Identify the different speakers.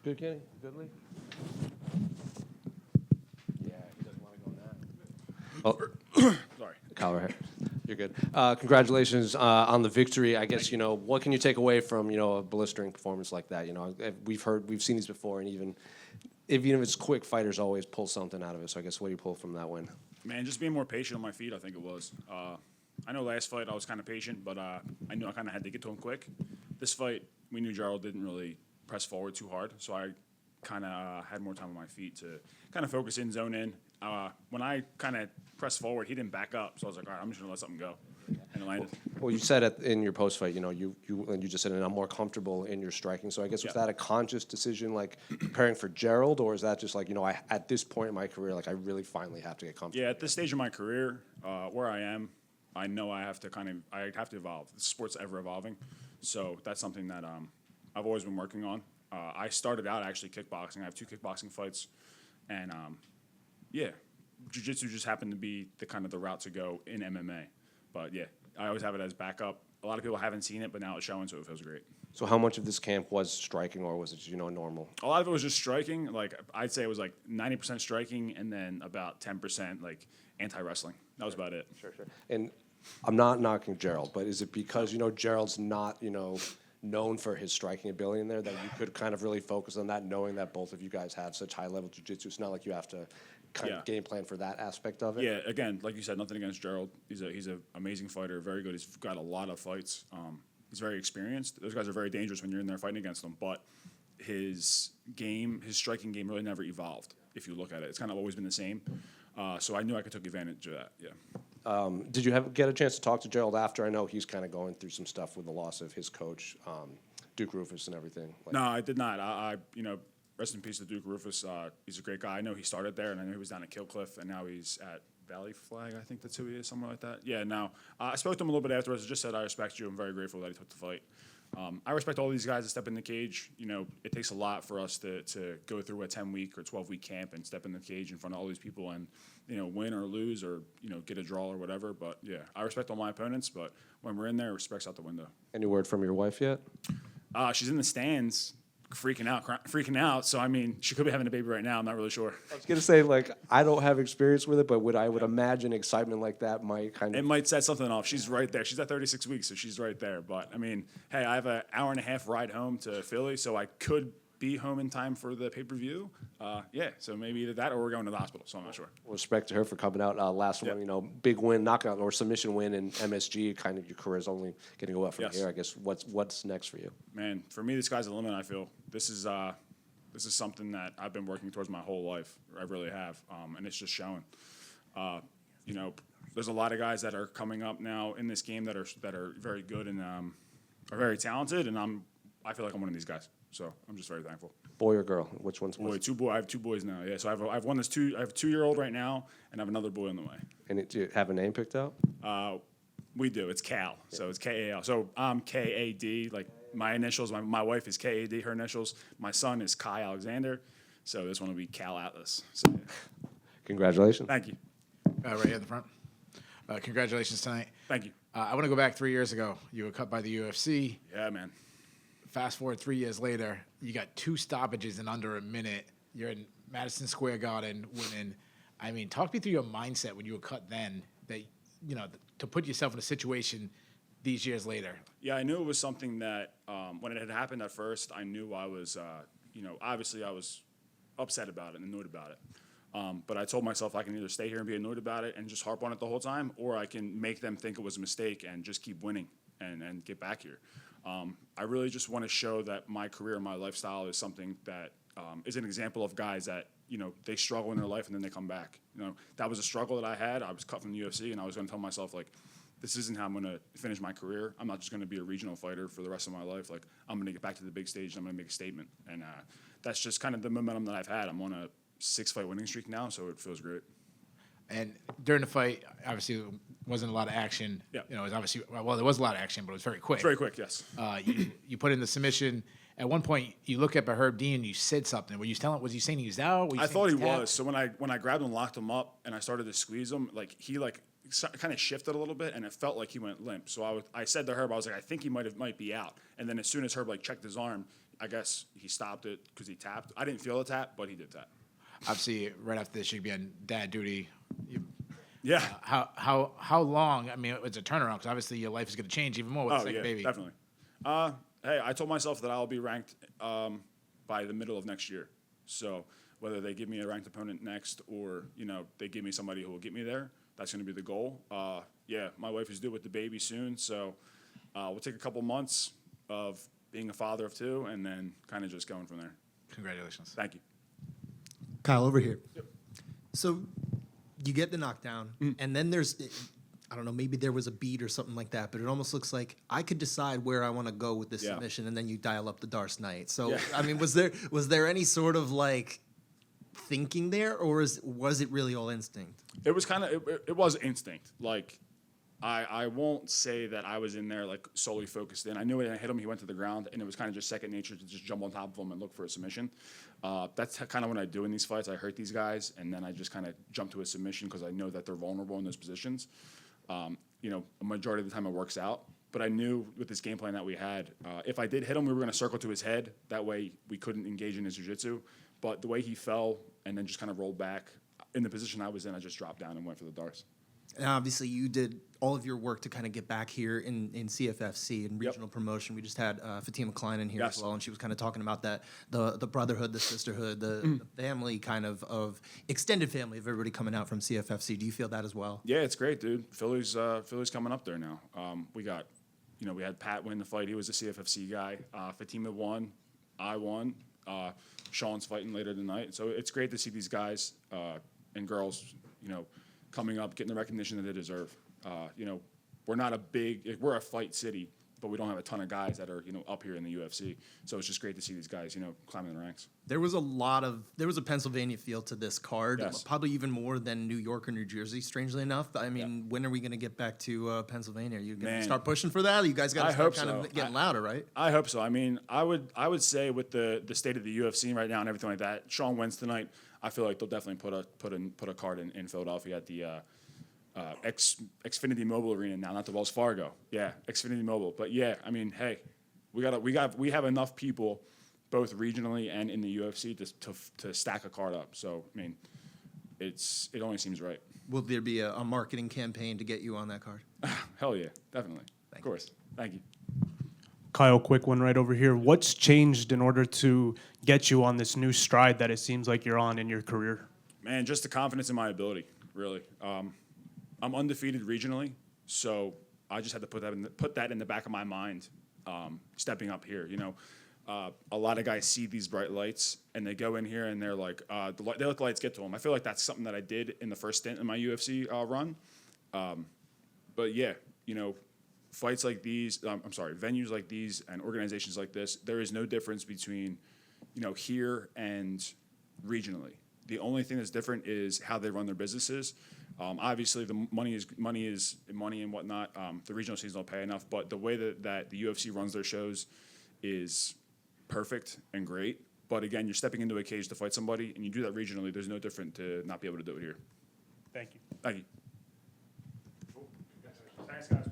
Speaker 1: Good, Kenny? Good, Lee? Yeah, he doesn't want to go now. Oh, sorry. Kyle, right here. You're good. Congratulations on the victory. I guess, what can you take away from, a blistering performance like that? We've seen these before, and even if it's quick, fighters always pull something out of it. So I guess what do you pull from that win?
Speaker 2: Man, just being more patient on my feet, I think it was. I know last fight I was kind of patient, but I knew I kind of had to get to him quick. This fight, we knew Gerald didn't really press forward too hard, so I kind of had more time on my feet to kind of focus in, zone in. When I kind of pressed forward, he didn't back up, so I was like, all right, I'm just going to let something go, and it landed.
Speaker 1: Well, you said in your post-fight, you just said, and I'm more comfortable in your striking. So I guess was that a conscious decision, like preparing for Gerald, or is that just like, at this point in my career, like I really finally have to get comfortable?
Speaker 2: Yeah, at this stage of my career, where I am, I know I have to evolve. The sport's ever evolving, so that's something that I've always been working on. I started out actually kickboxing. I have 2 kickboxing fights, and jiu-jitsu just happened to be the route to go in MMA. But yeah, I always have it as backup. A lot of people haven't seen it, but now it's showing, so it feels great.
Speaker 1: So how much of this camp was striking, or was it, normal?
Speaker 2: A lot of it was just striking. Like I'd say it was like 90% striking, and then about 10% like anti-wrestling. That was about it.
Speaker 1: Sure. And I'm not knocking Gerald, but is it because Gerald's not known for his striking ability in there that you could kind of really focus on that, knowing that both of you guys have such high level jiu-jitsu? It's not like you have to kind of game plan for that aspect of it.
Speaker 2: Yeah, again, like you said, nothing against Gerald. He's an amazing fighter, very good. He's got a lot of fights. He's very experienced. Those guys are very dangerous when you're in there fighting against them. But his striking game really never evolved. If you look at it, it's kind of always been the same. So I knew I could take advantage of that. Yeah.
Speaker 1: Did you get a chance to talk to Gerald after? I know he's kind of going through some stuff with the loss of his coach, Duke Rufus, and everything.
Speaker 2: No, I did not. I rest in peace to Duke Rufus. He's a great guy. I know he started there, and I know he was down at Killcliff, and now he's at Valley Flag. I think that's who he is, somewhere like that. Yeah, no. I spoke to him a little bit afterwards. I just said, I respect you. I'm very grateful that he took the fight. I respect all these guys that step in the cage. It takes a lot for us to go through a 10-week or 12-week camp and step in the cage in front of all these people and, win or lose or, get a draw or whatever. But, yeah, I respect all my opponents. But when we're in there, respect's out the window.
Speaker 1: Any word from your wife yet?
Speaker 2: She's in the stands. Freaking out. So she could be having a baby right now. I'm not really sure.
Speaker 1: I was gonna say, I don't have experience with it, but I would imagine excitement like that might
Speaker 2: it might set something off. She's right there. She's at 36 weeks, so she's right there. But hey, I have an hour and a half ride home to Philly, so I could be home in time for the pay-per-view. So maybe either that or we're going to the hospital. So I'm not sure.
Speaker 1: Respect to her for coming out last one. Big win, knockout or submission win in MSG. Kind of your career is only going to go up from here. I guess what's next for you?
Speaker 2: Man, for me, the sky's the limit. I feel this is something that I've been working towards my whole life. I really have, and it's just showing. There's a lot of guys that are coming up now in this game that are very good and are very talented, and I feel like I'm one of these guys. So I'm just very thankful.
Speaker 1: Boy or girl? Which one's
Speaker 2: boy? I have 2 boys now. Yeah, so I have one that's 2. I have a 2-year-old right now, and I have another boy on the way.
Speaker 1: And do you have a name picked out?
Speaker 2: We do. It's Cal. So it's K-A-L. So I'm K-A-D. Like my initials. My wife is K-A-D. Her initials. My son is Kai Alexander. So this one will be Cal Atlas. So, yeah.
Speaker 1: Congratulations.
Speaker 2: Thank you.
Speaker 3: Right here at the front. Congratulations tonight.
Speaker 2: Thank you.
Speaker 3: I want to go back 3 years ago. You were cut by the UFC.
Speaker 2: Yeah, man.
Speaker 3: Fast forward 3 years later, you got 2 stoppages in under a minute. You're in Madison Square Garden winning. Talk me through your mindset when you were cut then, that to put yourself in a situation these years later.
Speaker 2: Yeah, I knew it was something that when it had happened at first, I knew I was, obviously I was upset about it and annoyed about it. But I told myself I can either stay here and be annoyed about it and just harp on it the whole time, or I can make them think it was a mistake and just keep winning and get back here. I really just want to show that my career, my lifestyle is something that is an example of guys that, they struggle in their life and then they come back. That was a struggle that I had. I was cut from the UFC, and I was going to tell myself, this isn't how I'm going to finish my career. I'm not just going to be a regional fighter for the rest of my life. I'm going to get back to the big stage, and I'm going to make a statement. And that's just kind of the momentum that I've had. I'm on a 6-fight winning streak now, so it feels great.
Speaker 3: And during the fight, obviously, there wasn't a lot of action.
Speaker 2: Yeah.
Speaker 3: It was obviously, there was a lot of action, but it was very quick.
Speaker 2: Very quick, yes.
Speaker 3: You put in the submission. At one point, you look up at Herb Dean and you said something. Was you saying he was out?
Speaker 2: I thought he was. So when I grabbed him, locked him up, and I started to squeeze him, he kind of shifted a little bit, and it felt like he went limp. So I said to Herb, I was like, I think he might be out. And then as soon as Herb checked his arm, I guess he stopped it because he tapped. I didn't feel a tap, but he did tap.
Speaker 3: Obviously, right after this, you'd be on dad duty.
Speaker 2: Yeah.
Speaker 3: How long? I mean, it's a turnaround because obviously your life is going to change even more with the second baby.
Speaker 2: Definitely. Hey, I told myself that I'll be ranked by the middle of next year. So whether they give me a ranked opponent next or, they give me somebody who will get me there, that's going to be the goal. Yeah, my wife is due with the baby soon, so we'll take a couple months of being a father of two and then kind of just going from there.
Speaker 3: Congratulations.
Speaker 2: Thank you.
Speaker 4: Kyle, over here.
Speaker 2: Yep.
Speaker 4: So you get the knockdown, and then there's, I don't know, maybe there was a beat or something like that, but it almost looks like I could decide where I want to go with this
Speaker 2: Yeah.
Speaker 4: submission, and then you dial up the Darce Knight. So,
Speaker 2: Yeah.
Speaker 4: I mean, was there any sort of like thinking there, or was it really all instinct?
Speaker 2: It was kind of it was instinct. Like I won't say that I was in there like solely focused in. I knew when I hit him, he went to the ground, and it was kind of just second nature to just jump on top of him and look for a submission. That's kind of what I do in these fights. I hurt these guys, and then I just kind of jump to a submission because I know that they're vulnerable in those positions. A majority of the time it works out. But I knew with this game plan that we had, if I did hit him, we were going to circle to his head. That way we couldn't engage in his jiu-jitsu. But the way he fell and then just kind of rolled back, in the position I was in, I just dropped down and went for the Darce.
Speaker 4: And obviously, you did all of your work to kind of get back here in CFFC and
Speaker 2: Yep.
Speaker 4: regional promotion. We just had Fatima Klein in here
Speaker 2: Yes.
Speaker 4: as well, and she was kind of talking about that the brotherhood, the sisterhood, the family kind of extended family of everybody coming out from CFFC. Do you feel that as well?
Speaker 2: Yeah, it's great, dude. Philly's coming up there now. We got, we had Pat win the fight. He was a CFFC guy. Fatima won. I won. Sean's fighting later tonight. So it's great to see these guys and girls, coming up, getting the recognition that they deserve. We're a fight city, but we don't have a ton of guys that are, up here in the UFC. So it's just great to see these guys, climbing the ranks.
Speaker 4: There was a Pennsylvania feel to this card,
Speaker 2: Yes.
Speaker 4: probably even more than New York or New Jersey, strangely enough. I mean, when are we going to get back to Pennsylvania? Are you going to
Speaker 2: Man.
Speaker 4: start pushing for that? You guys got
Speaker 2: I
Speaker 4: to start
Speaker 2: hope
Speaker 4: kind
Speaker 2: so.
Speaker 4: of getting louder, right?
Speaker 2: I hope so. I mean, I would say with the state of the UFC right now and everything like that, Sean wins tonight. I feel like they'll definitely put a card in Philadelphia at the Xfinity Mobile Arena now, not the Wells Fargo. Yeah, Xfinity Mobile. But yeah, I mean, hey, we have enough people, both regionally and in the UFC, to stack a card up. So I mean, it only seems right.
Speaker 4: Will there be a marketing campaign to get you on that card?
Speaker 2: Hell yeah, definitely.
Speaker 4: Thank
Speaker 2: Of course. Thank you.
Speaker 5: Kyle, quick one right over here. What's changed in order to get you on this new stride that it seems like you're on in your career?
Speaker 2: Man, just the confidence in my ability, really. I'm undefeated regionally, so I just had to put that in the back of my mind, stepping up here. A lot of guys see these bright lights and they go in here and they're like, they let the lights get to them. I feel like that's something that I did in the first stint in my UFC run. But yeah, fights like these, venues like these and organizations like this, there is no difference between, here and regionally. The only thing that's different is how they run their businesses. Obviously, the money is money and whatnot. The regional scenes don't pay enough, but the way that the UFC runs their shows is perfect and great. But again, you're stepping into a cage to fight somebody, and you do that regionally. There's no different to not be able to do it here.
Speaker 5: Thank you.
Speaker 2: Thank you. Thanks, guys.